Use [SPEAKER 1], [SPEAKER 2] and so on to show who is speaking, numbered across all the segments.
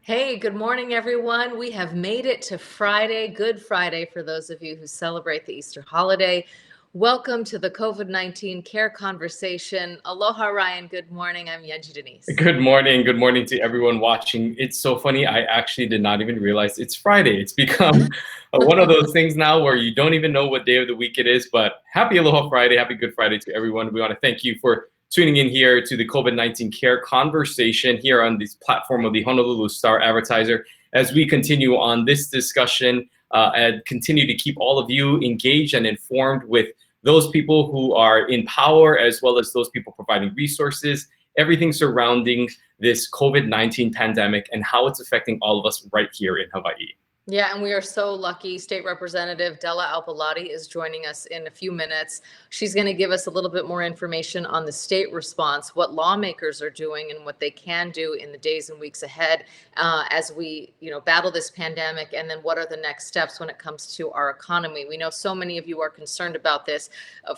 [SPEAKER 1] Hey, good morning, everyone. We have made it to Friday, Good Friday, for those of you who celebrate the Easter holiday. Welcome to the COVID-19 Care Conversation. Aloha, Ryan. Good morning. I'm Yenji Denise.
[SPEAKER 2] Good morning. Good morning to everyone watching. It's so funny. I actually did not even realize it's Friday. It's become one of those things now where you don't even know what day of the week it is. But happy Aloha Friday. Happy Good Friday to everyone. We want to thank you for tuning in here to the COVID-19 Care Conversation here on this platform of the Honolulu Star Advertiser as we continue on this discussion and continue to keep all of you engaged and informed with those people who are in power as well as those people providing resources, everything surrounding this COVID-19 pandemic and how it's affecting all of us right here in Hawaii.
[SPEAKER 1] Yeah, and we are so lucky. State Representative Della Au Belatti is joining us in a few minutes. She's going to give us a little bit more information on the state response, what lawmakers are doing and what they can do in the days and weeks ahead as we, battle this pandemic, and then what are the next steps when it comes to our economy. We know so many of you are concerned about this.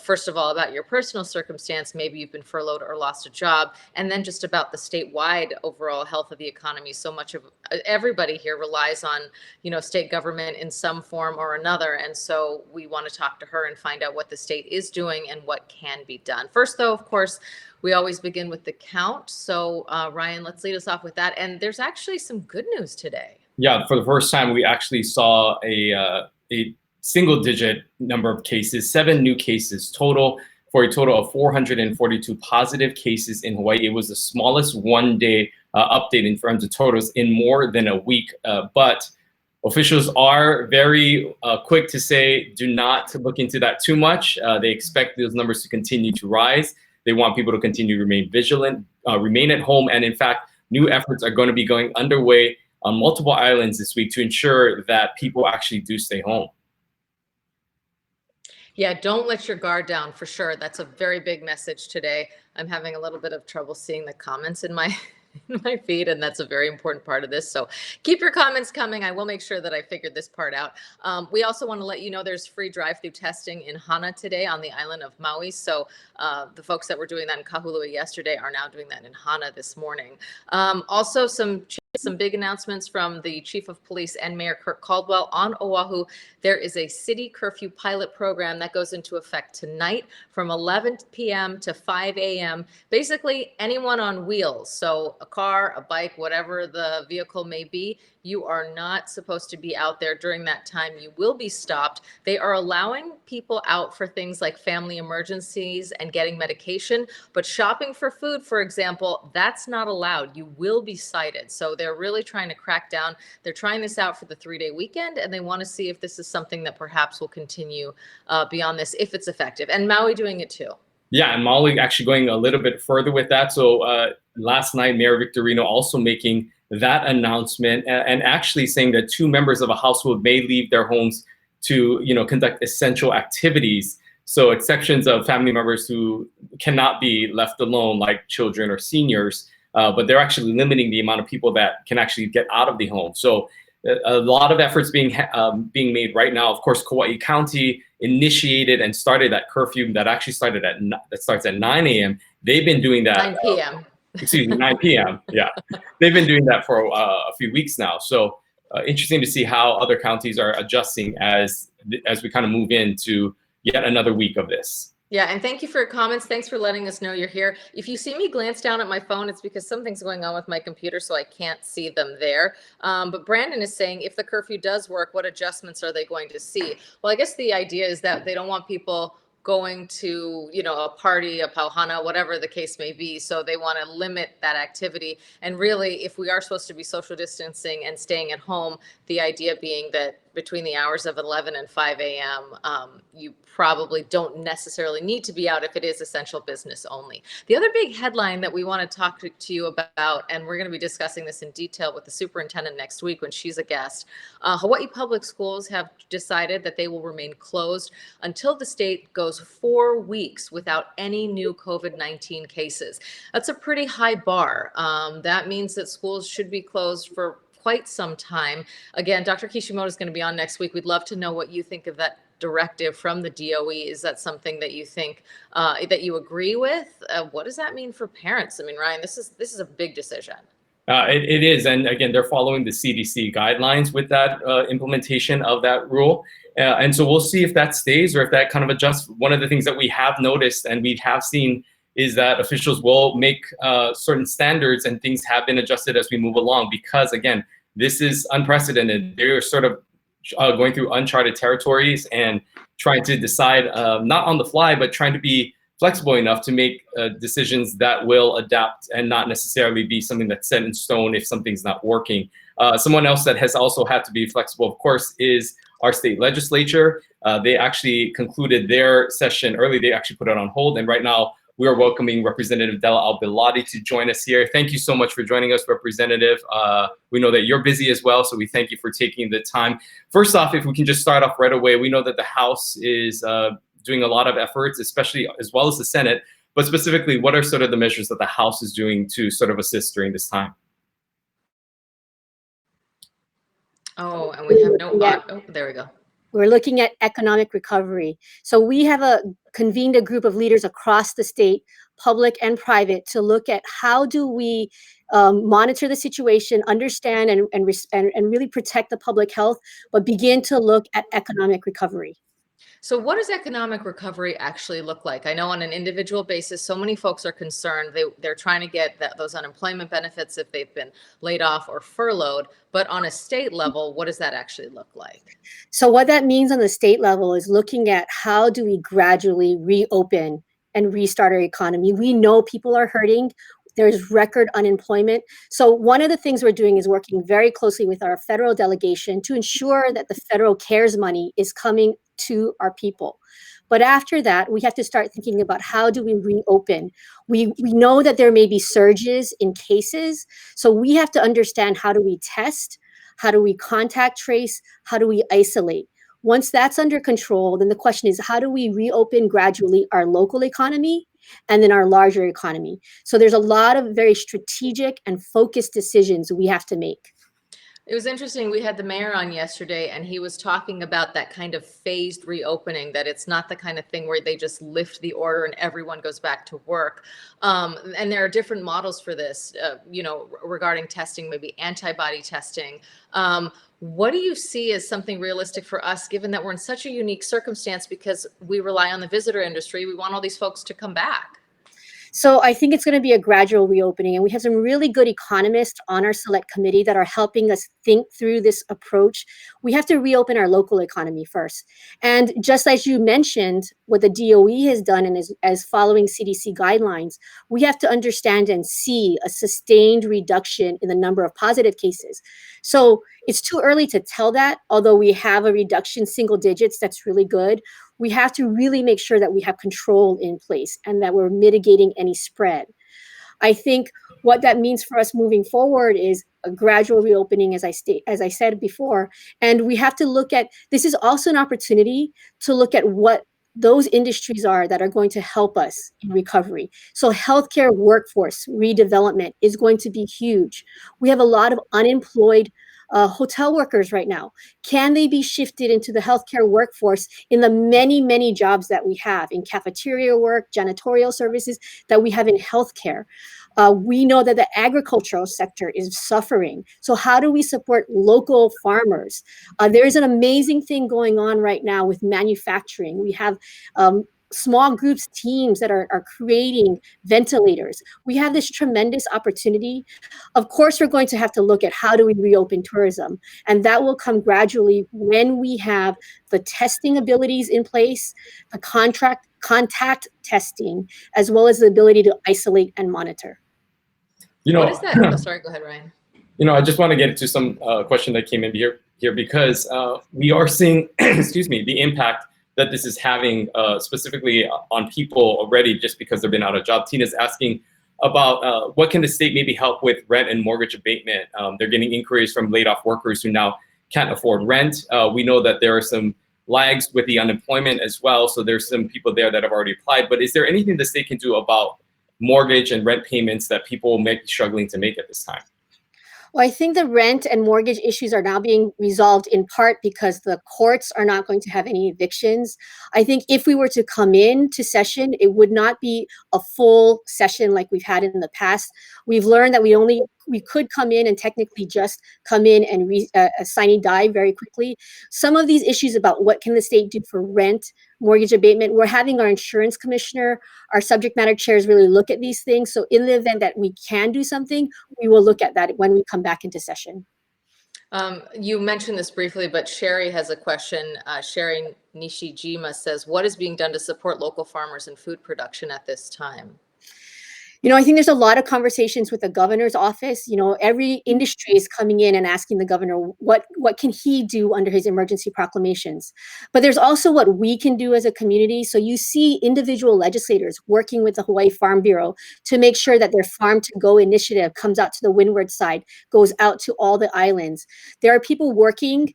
[SPEAKER 1] First of all, about your personal circumstance, maybe you've been furloughed or lost a job, and then just about the statewide overall health of the economy. So much of everybody here relies on, state government in some form or another. And so we want to talk to her and find out what the state is doing and what can be done. First, though, of course, we always begin with the count. So Ryan, let's lead us off with that. And there's actually some good news today.
[SPEAKER 2] Yeah, for the first time, we actually saw a single digit number of cases, 7 new cases total, for a total of 442 positive cases in Hawaii. It was the smallest one-day update in terms of totals in more than a week, but officials are very quick to say, do not look into that too much. They expect those numbers to continue to rise. They want people to continue to remain vigilant, remain at home. And in fact, new efforts are going to be going underway on multiple islands this week to ensure that people actually do stay home.
[SPEAKER 1] Yeah, don't let your guard down, for sure. That's a very big message today. I'm having a little bit of trouble seeing the comments in my feed, and that's a very important part of this. So keep your comments coming. I will make sure that I figured this part out. We also want to let you know there's free drive-through testing in Hana today on the island of Maui. So the folks that were doing that in Kahului yesterday are now doing that in Hana this morning. Also, some big announcements from the Chief of Police and Mayor Kirk Caldwell on Oahu. There is a city curfew pilot program that goes into effect tonight from 11 p.m. to 5 a.m. Basically, anyone on wheels, so a car, a bike, whatever the vehicle may be, you are not supposed to be out there during that time. You will be stopped. They are allowing people out for things like family emergencies and getting medication, but shopping for food, for example, that's not allowed. You will be cited. So they're really trying to crack down. They're trying this out for the 3-day weekend, and they want to see if this is something that perhaps will continue beyond this, if it's effective. And Maui doing it too.
[SPEAKER 2] Yeah, and Maui actually going a little bit further with that. So last night, Mayor Victorino also making that announcement and actually saying that 2 members of a household may leave their homes to, conduct essential activities. So exceptions of family members who cannot be left alone, like children or seniors, but they're actually limiting the amount of people that can actually get out of the home. So a lot of efforts being made right now. Of course, Kauai County initiated and started that curfew that actually starts at 9 a.m. They've been doing that.
[SPEAKER 1] 9 p.m.
[SPEAKER 2] Excuse me, 9 p.m. Yeah, they've been doing that for a few weeks now. So interesting to see how other counties are adjusting as we kind of move into yet another week of this.
[SPEAKER 1] Yeah, and thank you for your comments. Thanks for letting us know you're here. If you see me glance down at my phone, it's because something's going on with my computer, so I can't see them there. But Brandon is saying, if the curfew does work, what adjustments are they going to see? Well, I guess the idea is that they don't want people going to, a party, a pauhana, whatever the case may be. So they want to limit that activity. And really, if we are supposed to be social distancing and staying at home, the idea being that between the hours of 11 and 5 a.m., you probably don't necessarily need to be out if it is essential business only. The other big headline that we want to talk to you about, and we're going to be discussing this in detail with the superintendent next week when she's a guest, Hawaii Public Schools have decided that they will remain closed until the state goes 4 weeks without any new COVID-19 cases. That's a pretty high bar. That means that schools should be closed for quite some time. Again, Dr. Kishimoto is going to be on next week. We'd love to know what you think of that directive from the DOE. Is that something that you think that you agree with? What does that mean for parents? I mean, Ryan, this is a big decision.
[SPEAKER 2] It is, and again, they're following the CDC guidelines with that implementation of that rule. And so we'll see if that stays or if that kind of adjusts. One of the things that we have noticed and we have seen is that officials will make certain standards, and things have been adjusted as we move along, because again, this is unprecedented. They're sort of going through uncharted territories and trying to decide, not on the fly, but trying to be flexible enough to make decisions that will adapt and not necessarily be something that's set in stone if something's not working. Someone else that has also had to be flexible, of course, is our state legislature. They actually concluded their session early. They actually put it on hold. And right now we are welcoming Representative Della Au Belatti to join us here. Thank you so much for joining us, Representative. We know that you're busy as well, so we thank you for taking the time. First off, if we can just start off right away, we know that the House is doing a lot of efforts, especially as well as the Senate, but specifically, what are sort of the measures that the House is doing to sort of assist during this time?
[SPEAKER 1] Oh, and we have no, oh, there we go.
[SPEAKER 3] We're looking at economic recovery. So we have convened a group of leaders across the state, public and private, to look at how do we monitor the situation, understand and really protect the public health, but begin to look at economic recovery.
[SPEAKER 1] So what does economic recovery actually look like? I know on an individual basis, so many folks are concerned. They're trying to get those unemployment benefits if they've been laid off or furloughed. But on a state level, what does that actually look like?
[SPEAKER 3] So what that means on the state level is looking at how do we gradually reopen and restart our economy. We know people are hurting. There's record unemployment. So one of the things we're doing is working very closely with our federal delegation to ensure that the federal CARES money is coming to our people. But after that, we have to start thinking about how do we reopen. We know that there may be surges in cases, so we have to understand how do we test, how do we contact trace, how do we isolate. Once that's under control, then the question is how do we reopen gradually our local economy and then our larger economy. So there's a lot of very strategic and focused decisions we have to make.
[SPEAKER 1] It was interesting. We had the mayor on yesterday, and he was talking about that kind of phased reopening, that it's not the kind of thing where they just lift the order and everyone goes back to work. And there are different models for this, regarding testing, maybe antibody testing. What do you see as something realistic for us, given that we're in such a unique circumstance because we rely on the visitor industry? We want all these folks to come back.
[SPEAKER 3] So I think it's going to be a gradual reopening, and we have some really good economists on our select committee that are helping us think through this approach. We have to reopen our local economy first. And just as you mentioned, what the DOE has done and as following CDC guidelines, we have to understand and see a sustained reduction in the number of positive cases. So it's too early to tell that, although we have a reduction single digits, that's really good. We have to really make sure that we have control in place and that we're mitigating any spread. I think what that means for us moving forward is a gradual reopening, as I said before. And we have to look at, this is also an opportunity to look at what those industries are that are going to help us in recovery. So healthcare workforce redevelopment is going to be huge. We have a lot of unemployed hotel workers right now. Can they be shifted into the healthcare workforce in the many, many jobs that we have in cafeteria work, janitorial services that we have in healthcare? We know that the agricultural sector is suffering. So how do we support local farmers? There's an amazing thing going on right now with manufacturing. We have small groups, teams that are creating ventilators. We have this tremendous opportunity. Of course, we're going to have to look at how do we reopen tourism, and that will come gradually when we have the testing abilities in place, the contact testing, as well as the ability to isolate and monitor.
[SPEAKER 1] What is that? Oh, sorry, go ahead, Ryan.
[SPEAKER 2] I just want to get into some question that came in here because we are seeing, excuse me, the impact that this is having specifically on people already just because they've been out of job. Tina's asking about what can the state maybe help with rent and mortgage abatement? They're getting inquiries from laid off workers who now can't afford rent. We know that there are some lags with the unemployment as well. So there's some people there that have already applied. But is there anything the state can do about mortgage and rent payments that people may be struggling to make at this time?
[SPEAKER 3] Well, I think the rent and mortgage issues are now being resolved in part because the courts are not going to have any evictions. I think if we were to come into session, it would not be a full session like we've had in the past. We've learned that we only we could come in and technically just come in and sine die very quickly. Some of these issues about what can the state do for rent, mortgage abatement, we're having our insurance commissioner, our subject matter chairs really look at these things. So in the event that we can do something, we will look at that when we come back into session.
[SPEAKER 1] You mentioned this briefly, but Sherry has a question. Sherry Nishijima says, what is being done to support local farmers and food production at this time?
[SPEAKER 3] I think there's a lot of conversations with the governor's office. Every industry is coming in and asking the governor what can he do under his emergency proclamations. But there's also what we can do as a community. So you see individual legislators working with the Hawaii Farm Bureau to make sure that their farm to go initiative comes out to the windward side, goes out to all the islands. There are people working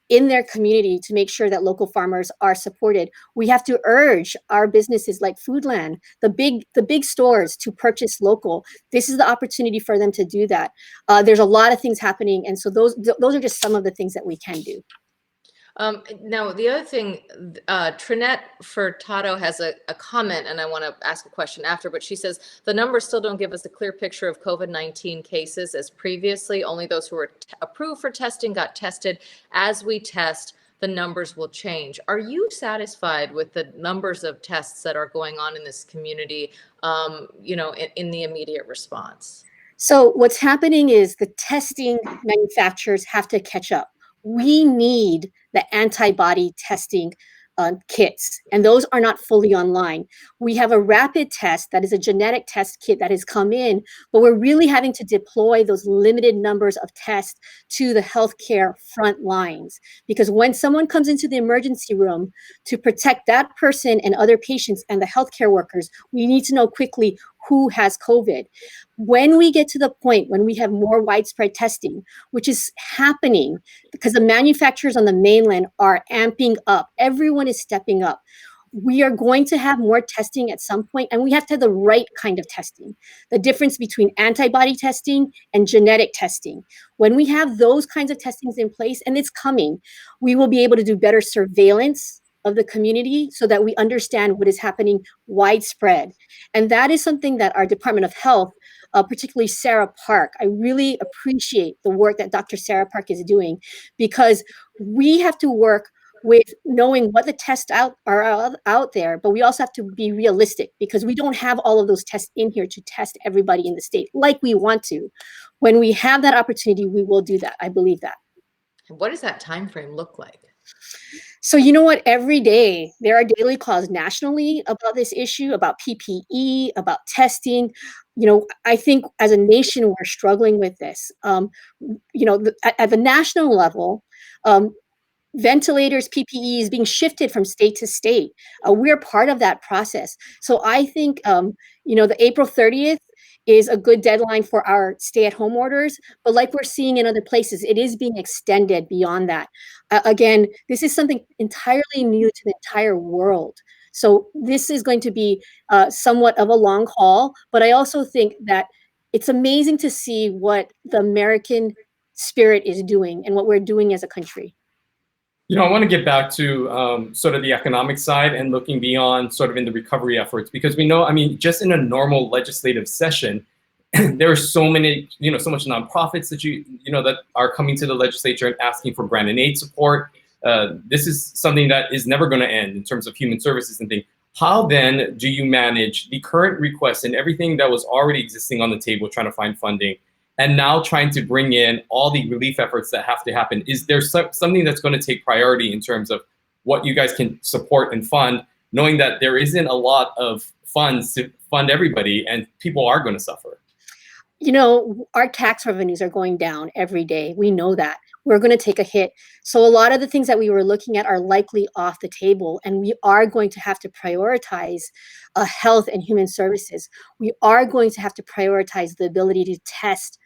[SPEAKER 3] in their community to make sure that local farmers are supported. We have to urge our businesses like Foodland, the big stores, to purchase local. This is the opportunity for them to do that. There's a lot of things happening, and so those are just some of the things that we can do.
[SPEAKER 1] Now, the other thing, Trinette Furtado has a comment, and I want to ask a question after, but she says, the numbers still don't give us a clear picture of COVID-19 cases as previously. Only those who were approved for testing got tested. As we test, the numbers will change. Are you satisfied with the numbers of tests that are going on in this community, in the immediate response?
[SPEAKER 3] So what's happening is the testing manufacturers have to catch up. We need the antibody testing kits, and those are not fully online. We have a rapid test that is a genetic test kit that has come in, but we're really having to deploy those limited numbers of tests to the healthcare front lines. Because when someone comes into the emergency room, to protect that person and other patients and the healthcare workers, we need to know quickly who has COVID. When we get to the point when we have more widespread testing, which is happening because the manufacturers on the mainland are amping up, everyone is stepping up. We are going to have more testing at some point, and we have to have the right kind of testing. The difference between antibody testing and genetic testing. When we have those kinds of testings in place, and it's coming, we will be able to do better surveillance of the community so that we understand what is happening widespread. And that is something that our Department of Health, particularly Sarah Park, I really appreciate the work that Dr. Sarah Park is doing, because we have to work with knowing what the tests are out there, but we also have to be realistic because we don't have all of those tests in here to test everybody in the state like we want to. When we have that opportunity, we will do that. I believe that.
[SPEAKER 1] What does that time frame look like?
[SPEAKER 3] So you know what? Every day there are daily calls nationally about this issue, about PPE, about testing. I think as a nation, we're struggling with this. At the national level, ventilators, PPE is being shifted from state to state. We're part of that process. So I think, the April 30th is a good deadline for our stay-at-home orders. But like we're seeing in other places, it is being extended beyond that. Again, this is something entirely new to the entire world. So this is going to be somewhat of a long haul. But I also think that it's amazing to see what the American spirit is doing and what we're doing as a country.
[SPEAKER 2] I want to get back to sort of the economic side and looking beyond sort of in the recovery efforts, because we know, just in a normal legislative session, there are so many, so much nonprofits that that are coming to the legislature and asking for grant and aid support. This is something that is never going to end in terms of human services and things. How then do you manage the current requests and everything that was already existing on the table, trying to find funding, and now trying to bring in all the relief efforts that have to happen? Is there something that's going to take priority in terms of what you guys can support and fund, knowing that there isn't a lot of funds to fund everybody and people are going to suffer?
[SPEAKER 3] Our tax revenues are going down every day. We know that. We're going to take a hit. So a lot of the things that we were looking at are likely off the table, and we are going to have to prioritize health and human services. We are going to have to prioritize the ability to test,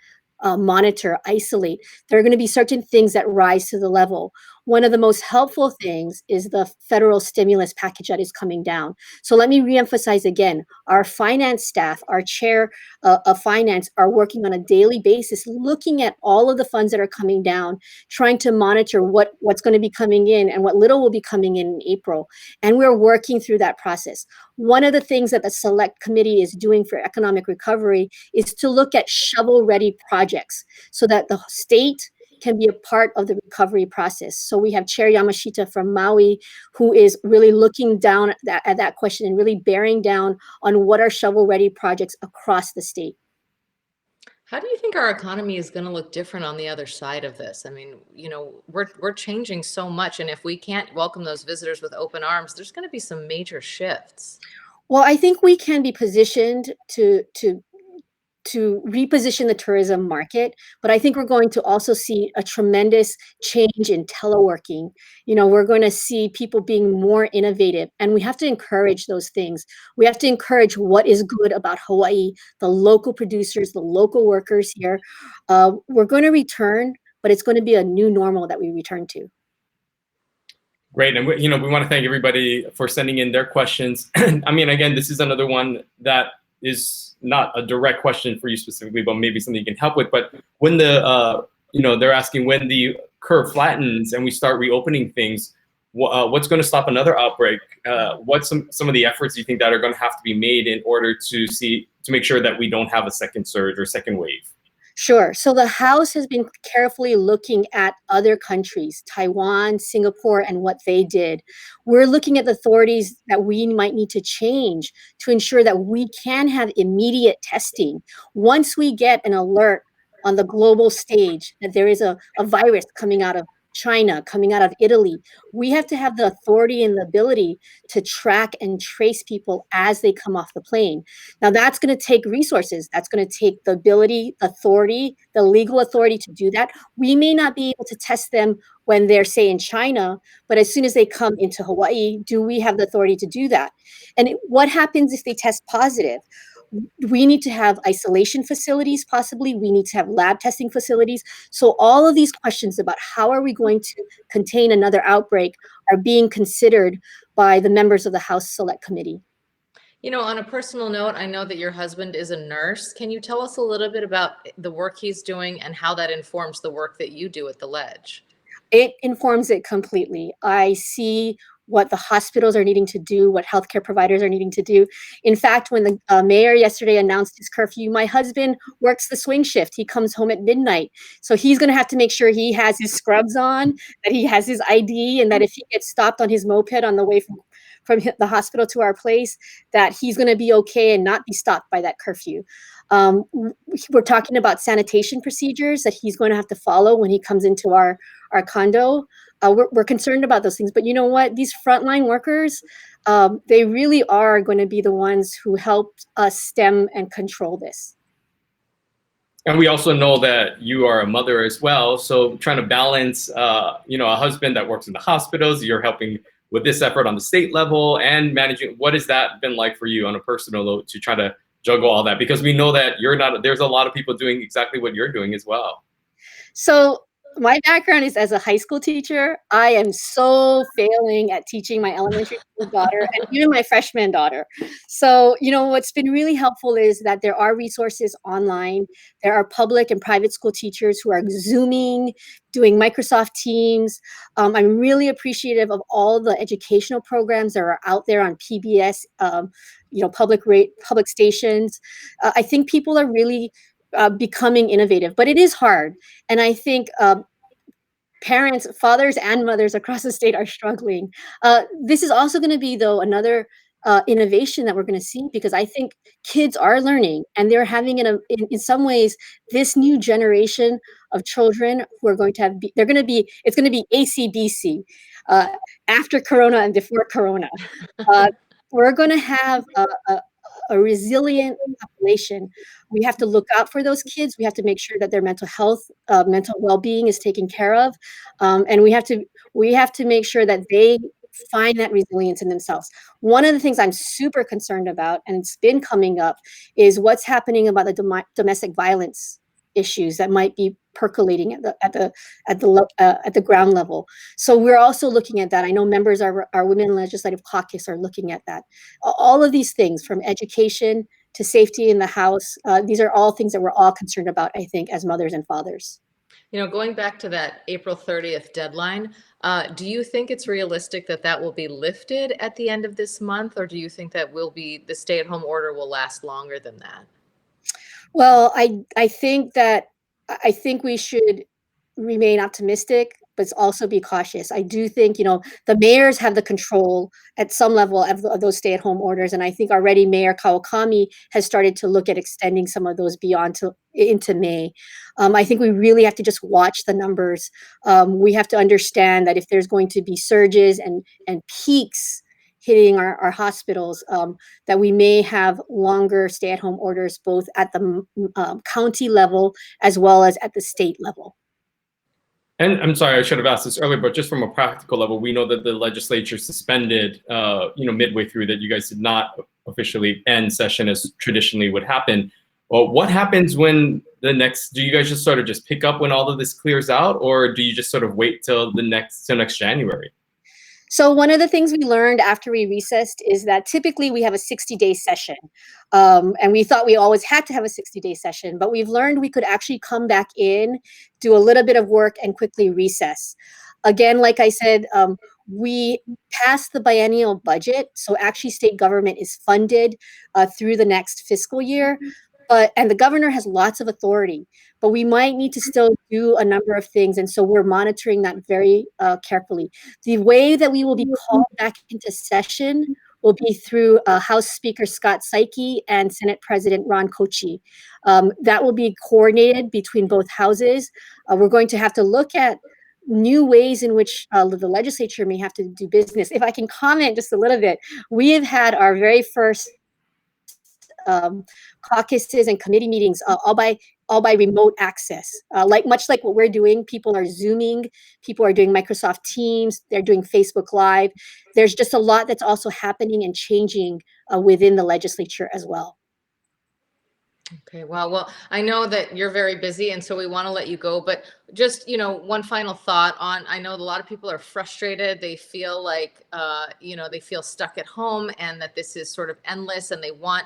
[SPEAKER 3] monitor, isolate. There are going to be certain things that rise to the level. one of the most helpful things is the federal stimulus package that is coming down. So let me reemphasize again, our finance staff, our chair of finance are working on a daily basis, looking at all of the funds that are coming down, trying to monitor what's going to be coming in and what little will be coming in April. And we're working through that process. One of the things that the Select Committee is doing for economic recovery is to look at shovel-ready projects so that the state can be a part of the recovery process. So we have Chair Yamashita from Maui, who is really looking down at that question and really bearing down on what are shovel-ready projects across the state.
[SPEAKER 1] How do you think our economy is going to look different on the other side of this? I mean, we're changing so much, and if we can't welcome those visitors with open arms, there's going to be some major shifts.
[SPEAKER 3] Well, I think we can be positioned to reposition the tourism market, but I think we're going to also see a tremendous change in teleworking. We're going to see people being more innovative, and we have to encourage those things. We have to encourage what is good about Hawaii, the local producers, the local workers here. We're going to return, but it's going to be a new normal that we return to.
[SPEAKER 2] Great. And we want to thank everybody for sending in their questions. I mean, again, this is another one that is not a direct question for you specifically, but maybe something you can help with. But when they're asking when the curve flattens and we start reopening things, what's going to stop another outbreak? What's some of the efforts you think that are going to have to be made in order to make sure that we don't have a second surge or second wave?
[SPEAKER 3] Sure. So the House has been carefully looking at other countries, Taiwan, Singapore, and what they did. We're looking at the authorities that we might need to change to ensure that we can have immediate testing. Once we get an alert on the global stage that there is a virus coming out of China, coming out of Italy, we have to have the authority and the ability to track and trace people as they come off the plane. Now, that's going to take resources. That's going to take the ability, authority, the legal authority to do that. We may not be able to test them when they're, say, in China, but as soon as they come into Hawaii, do we have the authority to do that? And what happens if they test positive? We need to have isolation facilities, possibly. We need to have lab testing facilities. So all of these questions about how are we going to contain another outbreak are being considered by the members of the House Select Committee.
[SPEAKER 1] On a personal note, I know that your husband is a nurse. Can you tell us a little bit about the work he's doing and how that informs the work that you do at the Ledge?
[SPEAKER 3] It informs it completely. I see what the hospitals are needing to do, what healthcare providers are needing to do. In fact, when the mayor yesterday announced his curfew, my husband works the swing shift. He comes home at midnight. So he's going to have to make sure he has his scrubs on, that he has his ID, and that if he gets stopped on his moped on the way from the hospital to our place, that he's going to be okay and not be stopped by that curfew. We're talking about sanitation procedures that he's going to have to follow when he comes into our condo. We're concerned about those things, but you know what? These frontline workers, they really are going to be the ones who help us stem and control this.
[SPEAKER 2] And we also know that you are a mother as well. So trying to balance, a husband that works in the hospitals, you're helping with this effort on the state level and managing. What has that been like for you on a personal note to try to juggle all that? Because we know that there's a lot of people doing exactly what you're doing as well.
[SPEAKER 3] So my background is as a high school teacher. I am so failing at teaching my elementary school daughter and even my freshman daughter. So, what's been really helpful is that there are resources online. There are public and private school teachers who are Zooming, doing Microsoft Teams. I'm really appreciative of all the educational programs that are out there on PBS, public stations. I think people are really becoming innovative, but it is hard. And I think parents, fathers and mothers across the state are struggling. This is also going to be, though, another innovation that we're going to see, because I think kids are learning and they're having, in some ways, this new generation of children who are going to have, it's going to be ACBC, after Corona and before Corona. We're going to have a resilient population. We have to look out for those kids. We have to make sure that their mental health, mental well-being is taken care of. And we have to make sure that they find that resilience in themselves. One of the things I'm super concerned about, and it's been coming up, is what's happening about the domestic violence issues that might be percolating at the ground level. So we're also looking at that. I know members of our Women Legislative Caucus are looking at that. All of these things, from education to safety in the house, these are all things that we're all concerned about, I think, as mothers and fathers.
[SPEAKER 1] You know, going back to that April 30th deadline, do you think it's realistic that that will be lifted at the end of this month, or do you think that the stay-at-home order will last longer than that?
[SPEAKER 3] Well, I think we should remain optimistic, but also be cautious. I do think, the mayors have the control at some level of those stay-at-home orders, and I think already Mayor Kawakami has started to look at extending some of those into May. I think we really have to just watch the numbers. We have to understand that if there's going to be surges and peaks hitting our hospitals, that we may have longer stay-at-home orders, both at the county level as well as at the state level.
[SPEAKER 2] And I'm sorry, I should have asked this earlier, but just from a practical level, we know that the legislature suspended, midway through, that you guys did not officially end session as traditionally would happen. Well, what happens when do you guys just sort of just pick up when all of this clears out, or do you just sort of wait till next January?
[SPEAKER 3] So one of the things we learned after we recessed is that typically we have a 60-day session. And we thought we always had to have a 60-day session, but we've learned we could actually come back in, do a little bit of work, and quickly recess. Again, like I said, we passed the biennial budget, so actually state government is funded through the next fiscal year. And the governor has lots of authority, but we might need to still do a number of things. And so we're monitoring that very carefully. The way that we will be called back into session will be through House Speaker Scott Saiki and Senate President Ron Kochi. That will be coordinated between both houses. We're going to have to look at new ways in which the legislature may have to do business. If I can comment just a little bit, we have had our very first caucuses and committee meetings all by remote access. Much like what we're doing, people are Zooming, people are doing Microsoft Teams, they're doing Facebook Live. There's just a lot that's also happening and changing within the legislature as well.
[SPEAKER 1] Okay, well, I know that you're very busy, and so we want to let you go, but just, one final thought I know a lot of people are frustrated. They feel like, they feel stuck at home, and that this is sort of endless, and they want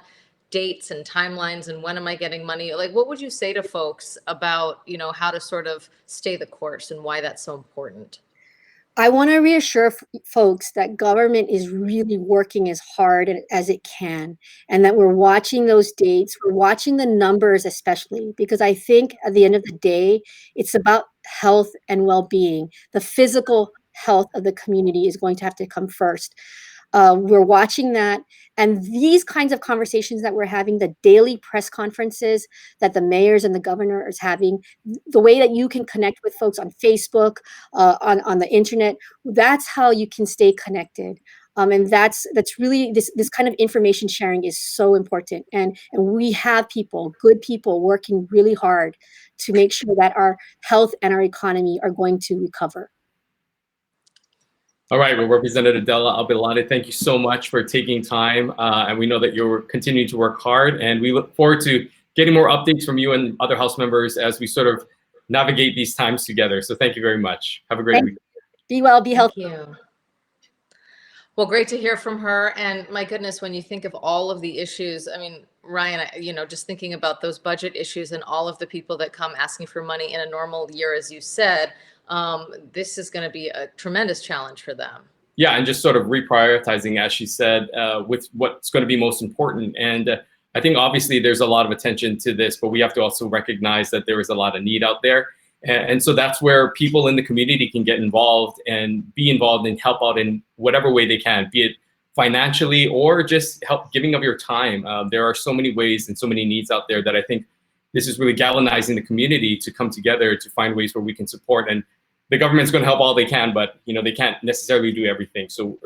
[SPEAKER 1] dates and timelines, and when am I getting money? Like, what would you say to folks about, how to sort of stay the course and why that's so important?
[SPEAKER 3] I want to reassure folks that government is really working as hard as it can, and that we're watching those dates, we're watching the numbers especially, because I think at the end of the day, it's about health and well-being. The physical health of the community is going to have to come first. We're watching that. And these kinds of conversations that we're having, the daily press conferences that the mayors and the governor is having, the way that you can connect with folks on Facebook, on the internet, that's how you can stay connected. And that's really, this kind of information sharing is so important. And we have good people working really hard to make sure that our health and our economy are going to recover.
[SPEAKER 2] All right, well, Representative Della Au Belatti, thank you so much for taking time. And we know that you're continuing to work hard, and we look forward to getting more updates from you and other House members as we sort of navigate these times together. So thank you very much. Have a great week.
[SPEAKER 3] Be well, be healthy.
[SPEAKER 1] Thank you. Well, great to hear from her. And my goodness, when you think of all of the issues, I mean, Ryan, just thinking about those budget issues and all of the people that come asking for money in a normal year, as you said, this is going to be a tremendous challenge for them.
[SPEAKER 2] Yeah, and just sort of reprioritizing, as she said, with what's going to be most important. And I think obviously there's a lot of attention to this, but we have to also recognize that there is a lot of need out there. And so that's where people in the community can get involved and be involved and help out in whatever way they can, be it financially or just help giving of your time. There are so many ways and so many needs out there that I think this is really galvanizing the community to come together to find ways where we can support. And the government's going to help all they can, but they can't necessarily do everything. So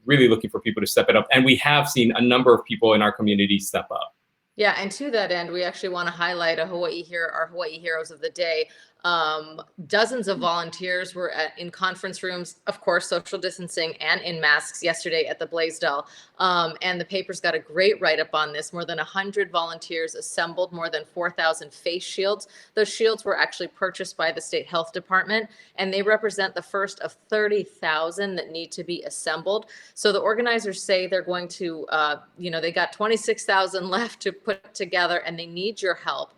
[SPEAKER 2] really looking for people to step it up. And we have seen a number of people in our community step up.
[SPEAKER 1] Yeah, and to that end, we actually want to highlight our Hawaii Heroes of the Day. Dozens of volunteers were in conference rooms, of course, social distancing and in masks yesterday at the Blaisdell. And the paper's got a great write-up on this. More than 100 volunteers assembled more than 4,000 face shields. Those shields were actually purchased by the state health department, and they represent the first of 30,000 that need to be assembled. So the organizers say they're going to, they got 26,000 left to put together, and they need your help.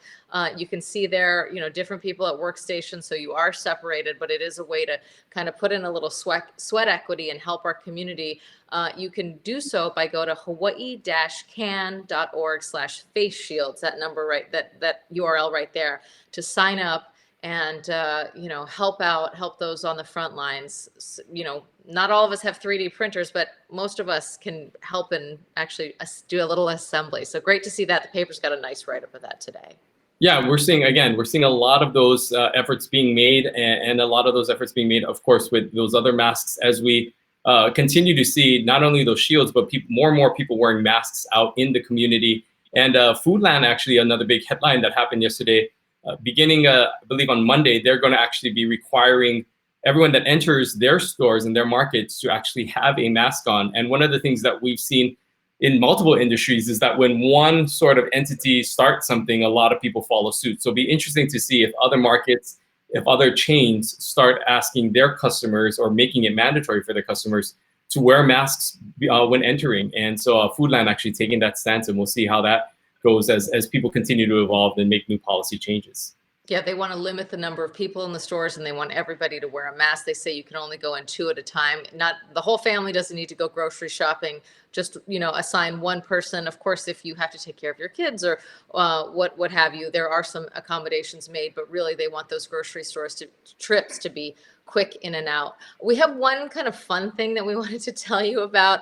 [SPEAKER 1] You can see there, different people at workstations, so you are separated, but it is a way to kind of put in a little sweat equity and help our community. You can do so by go to hawaii-can.org/face shields, that number that URL right there, to sign up and, help those on the front lines. Not all of us have 3D printers, but most of us can help and actually do a little assembly. So great to see that. The paper's got a nice write-up of that today.
[SPEAKER 2] Yeah, we're seeing a lot of those efforts being made, and a lot of those efforts being made, of course, with those other masks, as we continue to see not only those shields, but more and more people wearing masks out in the community. And Foodland, actually, another big headline that happened yesterday, beginning, I believe on Monday, they're going to actually be requiring everyone that enters their stores and their markets to actually have a mask on. And one of the things that we've seen in multiple industries is that when one sort of entity starts something, a lot of people follow suit. So it'll be interesting to see if other markets, if other chains start asking their customers or making it mandatory for their customers to wear masks when entering. And so Foodland actually taking that stance, and we'll see how that goes as people continue to evolve and make new policy changes.
[SPEAKER 1] Yeah, they want to limit the number of people in the stores, and they want everybody to wear a mask. They say you can only go in 2 at a time. Not the whole family doesn't need to go grocery shopping. Just, assign one person. Of course, if you have to take care of your kids or what have you, there are some accommodations made, but really they want those grocery trips to be quick in and out. We have one kind of fun thing that we wanted to tell you about.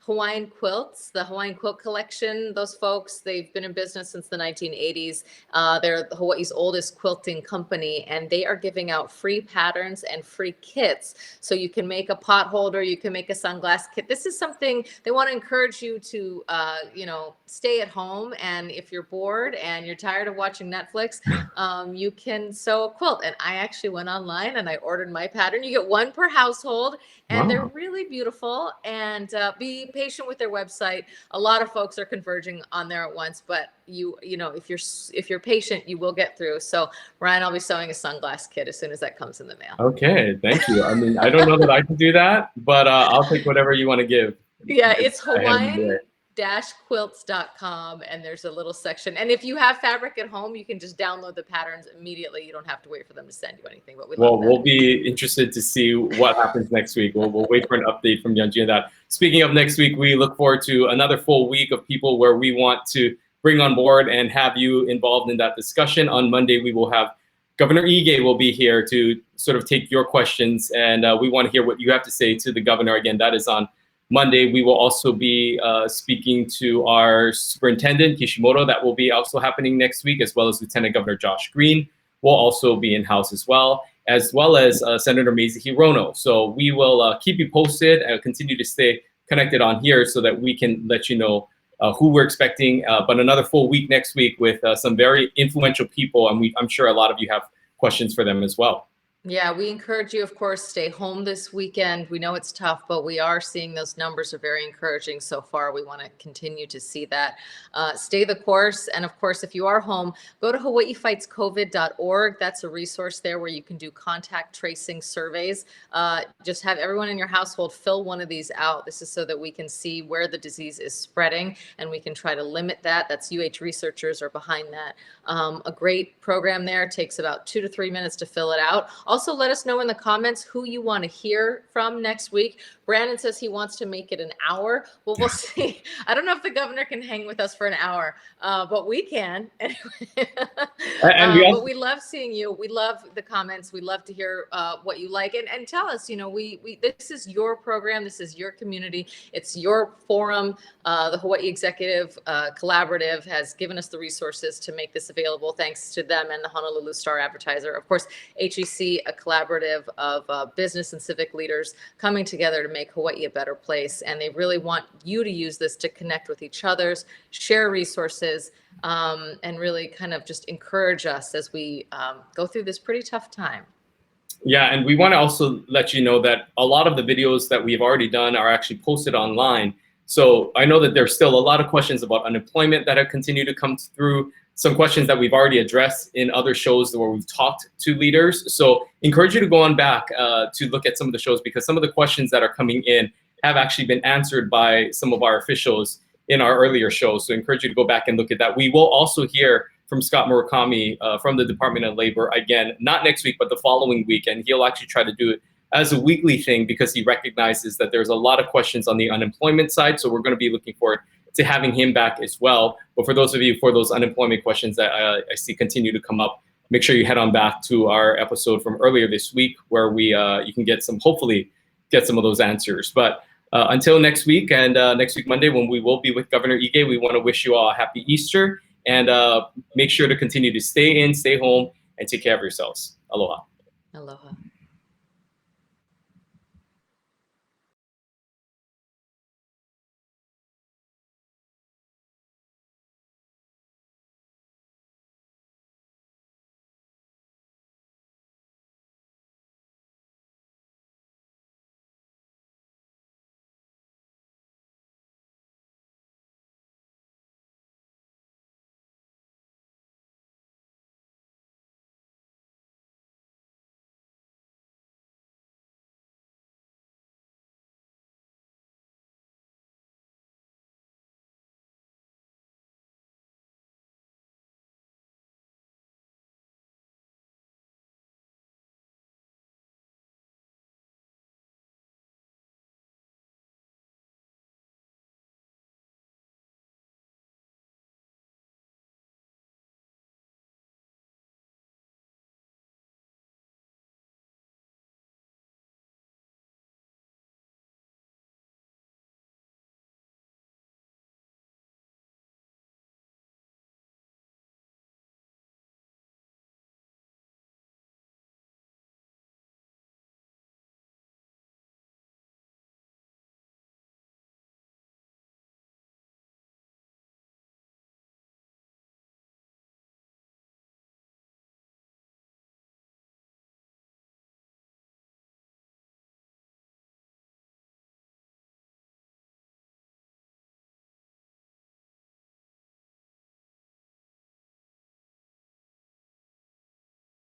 [SPEAKER 1] Hawaiian quilts, the Hawaiian Quilt Collection. Those folks, they've been in business since the 1980s. They're Hawaii's oldest quilting company, and they are giving out free patterns and free kits. So you can make a pot holder, you can make a sunglass kit. This is something they want to encourage you to, stay at home. And if you're bored and you're tired of watching Netflix, you can sew a quilt. And I actually went online and I ordered my pattern. You get one per household, and they're really beautiful. And be patient with their website. A lot of folks are converging on there at once, but if you're patient, you will get through. So Ryan, I'll be sewing a sunglass kit as soon as that comes in the mail.
[SPEAKER 2] Okay, thank you. I mean, I don't know that I can do that, but I'll take whatever you want to give.
[SPEAKER 1] Yeah, it's Hawaiian-quilts.com, and there's a little section. And if you have fabric at home, you can just download the patterns immediately. You don't have to wait for them to send you anything. But
[SPEAKER 2] we'll be interested to see what happens next week. We'll wait for an update from Yunji on that. Speaking of next week, we look forward to another full week of people where we want to bring on board and have you involved in that discussion. On Monday, we will have Governor Ige will be here to sort of take your questions, and we want to hear what you have to say to the governor. Again, that is on Monday. We will also be speaking to our superintendent, Kishimoto. That will be also happening next week, as well as Lieutenant Governor Josh Green will also be in-house as well as Senator Mazie Hirono. So we will keep you posted and continue to stay connected on here so that we can let you know who we're expecting. But another full week next week with some very influential people, and I'm sure a lot of you have questions for them as well.
[SPEAKER 1] Yeah, we encourage you, of course, stay home this weekend. We know it's tough, but we are seeing those numbers are very encouraging so far. We want to continue to see that. Stay the course. And of course, if you are home, go to hawaiifightscovid.org. That's a resource there where you can do contact tracing surveys. Just have everyone in your household fill one of these out. This is so that we can see where the disease is spreading, and we can try to limit that. That's researchers are behind that. A great program there. It takes about 2 to 3 minutes to fill it out. Also, let us know in the comments who you want to hear from next week. Brandon says he wants to make it an hour. Well, we'll see. I don't know if the governor can hang with us for an hour, but we can. But we love seeing you. We love the comments. We love to hear what you like. And tell us, this is your program. This is your community. It's your forum. The Hawaii Executive Collaborative has given us the resources to make this available, thanks to them and the Honolulu Star Advertiser. Of course, HEC a collaborative of business and civic leaders coming together to make Hawaii a better place. And they really want you to use this to connect with each other's, share resources, and really kind of just encourage us as we go through this pretty tough time.
[SPEAKER 2] Yeah, and we want to also let you know that a lot of the videos that we've already done are actually posted online. So I know that there's still a lot of questions about unemployment that have continued to come through, some questions that we've already addressed in other shows where we've talked to leaders. So encourage you to go on back to look at some of the shows, because some of the questions that are coming in have actually been answered by some of our officials in our earlier shows. So encourage you to go back and look at that. We will also hear from Scott Murakami from the Department of Labor, again, not next week, but the following week. And he'll actually try to do it as a weekly thing, because he recognizes that there's a lot of questions on the unemployment side. So we're going to be looking forward to having him back as well. But for those of you, for those unemployment questions that I see continue to come up, make sure you head on back to our episode from earlier this week, where we you can get some, hopefully get some of those answers. But until next week, and next week Monday, when we will be with Governor Ige, we want to wish you all a happy Easter, and make sure to continue to stay in, stay home, and take care of yourselves. Aloha.
[SPEAKER 1] Aloha.